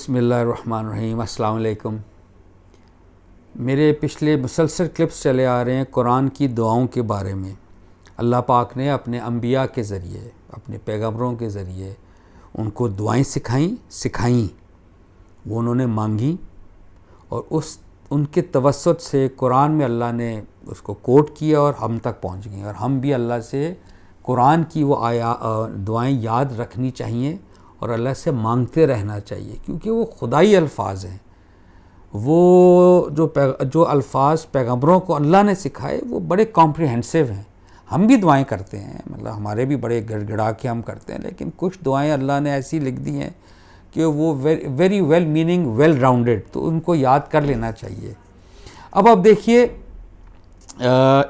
بسم اللہ الرحمن الرحیم۔ السلام علیکم۔ میرے پچھلے مسلسل کلپس چلے آ رہے ہیں قرآن کی دعاؤں کے بارے میں۔ اللہ پاک نے اپنے انبیاء کے ذریعے، اپنے پیغمبروں کے ذریعے ان کو دعائیں سکھائیں، وہ انہوں نے مانگیں، اور ان کے توسط سے قرآن میں اللہ نے اس کو کوٹ کیا اور ہم تک پہنچ گئیں، اور ہم بھی اللہ سے قرآن کی وہ دعائیں یاد رکھنی چاہیے اور اللہ سے مانگتے رہنا چاہیے، کیونکہ وہ خدائی الفاظ ہیں۔ وہ جو الفاظ پیغمبروں کو اللہ نے سکھائے وہ بڑے کمپریہنسو ہیں۔ ہم بھی دعائیں کرتے ہیں، مطلب ہمارے بھی بڑے گڑ گڑا کے ہم کرتے ہیں، لیکن کچھ دعائیں اللہ نے ایسی لکھ دی ہیں کہ وہ very well meaning, well rounded, تو ان کو یاد کر لینا چاہیے۔ اب آپ دیکھیے،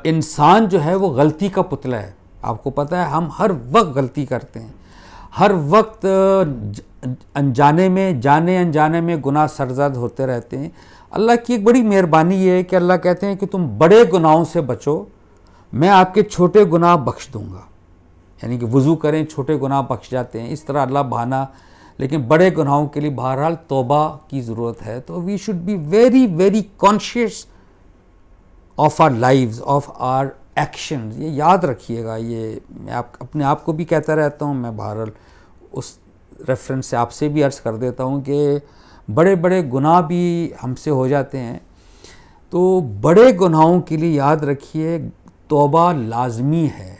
انسان جو ہے وہ غلطی کا پتلا ہے۔ آپ کو پتہ ہے ہم ہر وقت غلطی کرتے ہیں، ہر وقت جانے انجانے میں گناہ سرزد ہوتے رہتے ہیں۔ اللہ کی ایک بڑی مہربانی یہ ہے کہ اللہ کہتے ہیں کہ تم بڑے گناہوں سے بچو، میں آپ کے چھوٹے گناہ بخش دوں گا۔ یعنی کہ وضو کریں، چھوٹے گناہ بخش جاتے ہیں، اس طرح اللہ بہانا، لیکن بڑے گناہوں کے لیے بہرحال توبہ کی ضرورت ہے۔ تو we should be very very conscious of our lives, of our actions. یہ یاد رکھیے گا، یہ میں اپنے آپ کو بھی کہتا رہتا ہوں، میں بہرحال اس ریفرنس سے آپ سے بھی عرض کر دیتا ہوں کہ بڑے بڑے گناہ بھی ہم سے ہو جاتے ہیں۔ تو بڑے گناہوں کے لیے یاد رکھیے توبہ لازمی ہے،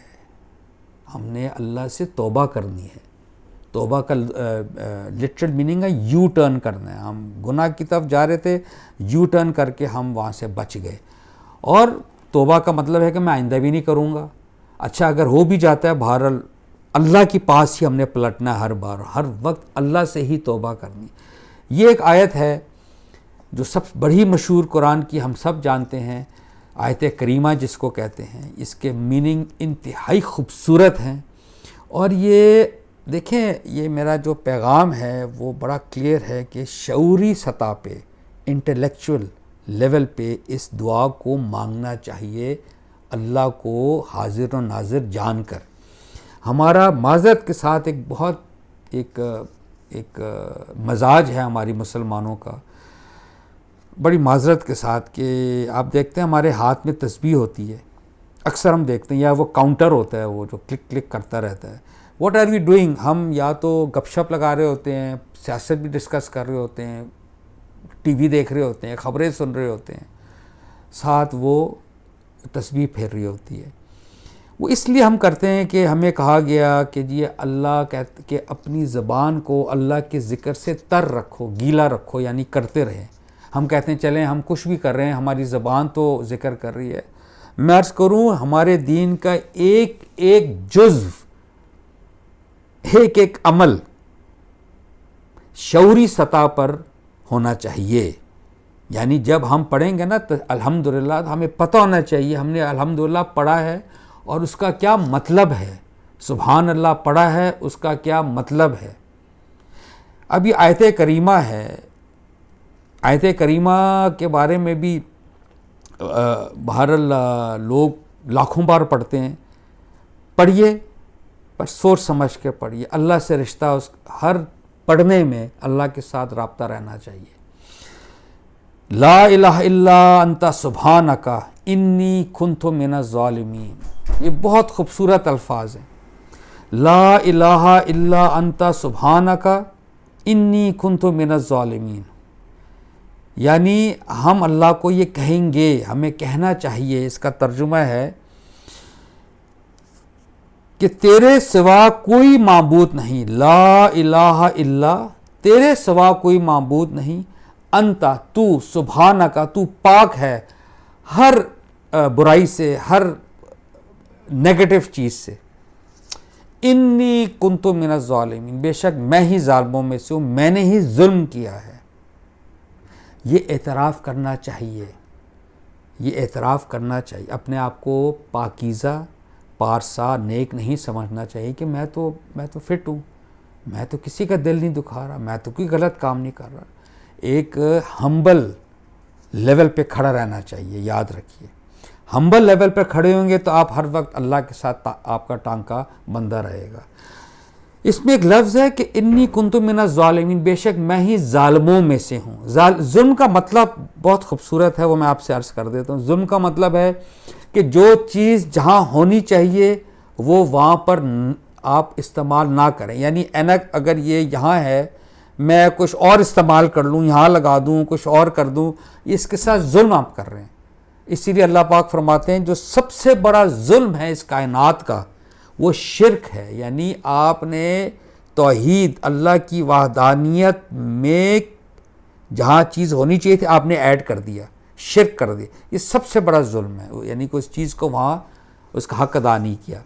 ہم نے اللہ سے توبہ کرنی ہے۔ توبہ کا لٹرل میننگ ہے یو ٹرن کرنا ہے۔ ہم گناہ کی طرف جا رہے تھے، یو ٹرن کر کے ہم وہاں سے بچ گئے، اور توبہ کا مطلب ہے کہ میں آئندہ بھی نہیں کروں گا۔ اچھا اگر ہو بھی جاتا ہے، بہرحال اللہ کے پاس ہی ہم نے پلٹنا ہے، ہر وقت اللہ سے ہی توبہ کرنی۔ یہ ایک آیت ہے جو سب بڑی مشہور قرآن کی، ہم سب جانتے ہیں، آیت کریمہ جس کو کہتے ہیں۔ اس کے میننگ انتہائی خوبصورت ہیں، اور یہ دیکھیں، یہ میرا جو پیغام ہے وہ بڑا کلیئر ہے کہ شعوری سطح پہ، انٹلیکچول لیول پہ اس دعا کو مانگنا چاہیے، اللہ کو حاضر و ناظر جان کر۔ ہمارا معذرت کے ساتھ ایک مزاج ہے ہماری مسلمانوں کا، بڑی معذرت کے ساتھ، کہ آپ دیکھتے ہیں ہمارے ہاتھ میں تسبیح ہوتی ہے، اکثر ہم دیکھتے ہیں، یا وہ کاؤنٹر ہوتا ہے وہ جو کلک کلک کرتا رہتا ہے۔ What are we doing? ہم یا تو گپ شپ لگا رہے ہوتے ہیں، سیاست بھی ڈسکس کر رہے ہوتے ہیں، ٹی وی دیکھ رہے ہوتے ہیں، خبریں سن رہے ہوتے ہیں، ساتھ وہ تسبیح پھیر رہی ہوتی ہے۔ وہ اس لیے ہم کرتے ہیں کہ ہمیں کہا گیا کہ جی اللہ کہ اپنی زبان کو اللہ کے ذکر سے تر رکھو، گیلا رکھو، یعنی کرتے رہیں۔ ہم کہتے ہیں چلیں ہم کچھ بھی کر رہے ہیں، ہماری زبان تو ذکر کر رہی ہے۔ میں عرض کروں، ہمارے دین کا ایک ایک جزو، ایک ایک عمل شعوری سطح پر ہونا چاہیے۔ یعنی جب ہم پڑھیں گے نا تو الحمدللہ، ہمیں پتہ ہونا چاہیے ہم نے الحمدللہ پڑھا ہے اور اس کا کیا مطلب ہے۔ سبحان اللہ پڑھا ہے، اس کا کیا مطلب ہے۔ اب یہ آیت کریمہ ہے، آیت کریمہ کے بارے میں بھی بہرحال لوگ لاکھوں بار پڑھتے ہیں۔ پڑھیے، پر سوچ سمجھ کے پڑھیے۔ اللہ سے رشتہ ہر پڑھنے میں اللہ کے ساتھ رابطہ رہنا چاہیے۔ لا الہ الا انت سبحانک انی کنت من الظالمین، یہ بہت خوبصورت الفاظ ہیں۔ لا الہ الا انت سبحانک انی کنت من الظالمین، یعنی ہم اللہ کو یہ کہیں گے، ہمیں کہنا چاہیے، اس کا ترجمہ ہے کہ تیرے سوا کوئی معبود نہیں، لا الہ الا، تیرے سوا کوئی معبود نہیں، انت، تو، سبحانک، تو پاک ہے ہر برائی سے، ہر نیگیٹو چیز سے، انی کنت من الظالمین، بے شک میں ہی ظالموں میں سے ہوں، میں نے ہی ظلم کیا ہے۔ یہ اعتراف کرنا چاہیے، یہ اعتراف کرنا چاہیے، اپنے آپ کو پاکیزہ، پارسا، نیک نہیں سمجھنا چاہیے کہ میں تو فٹ ہوں، میں تو کسی کا دل نہیں دکھا رہا، میں تو کوئی غلط کام نہیں کر رہا۔ ایک ہمبل لیول پہ کھڑا رہنا چاہیے، یاد رکھیے۔ ہمبل لیول پہ کھڑے ہوں گے تو آپ ہر وقت اللہ کے ساتھ آپ کا ٹانکا بندھا رہے گا۔ اس میں ایک لفظ ہے کہ انی کنت من الظالمین، بے شک میں ہی ظالموں میں سے ہوں۔ ظلم کا مطلب بہت خوبصورت ہے، وہ میں آپ سے عرض کر دیتا ہوں۔ ظلم کا مطلب ہے کہ جو چیز جہاں ہونی چاہیے وہ وہاں پر آپ استعمال نہ کریں، یعنی اینک اگر یہ یہاں ہے میں کچھ اور استعمال کر لوں، یہاں لگا دوں، کچھ اور کر دوں، اس کے ساتھ ظلم آپ کر رہے ہیں۔ اسی لیے اللہ پاک فرماتے ہیں جو سب سے بڑا ظلم ہے اس کائنات کا وہ شرک ہے، یعنی آپ نے توحید اللہ کی وحدانیت میں جہاں چیز ہونی چاہیے تھی آپ نے ایڈ کر دیا، شرک کر دیا، یہ سب سے بڑا ظلم ہے، یعنی کوئی چیز کو وہاں اس کا حق ادا نہیں کیا۔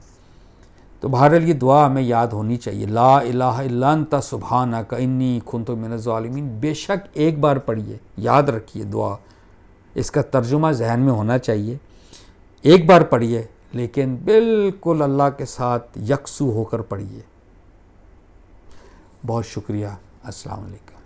تو بہرحال یہ دعا ہمیں یاد ہونی چاہیے، لا الہ الا انت سبحانک انی کنت من الظالمین، بے شک ایک بار پڑھیے، یاد رکھیے دعا، اس کا ترجمہ ذہن میں ہونا چاہیے، ایک بار پڑھیے لیکن بالکل اللہ کے ساتھ یکسو ہو کر پڑھیے۔ بہت شکریہ، السلام علیکم۔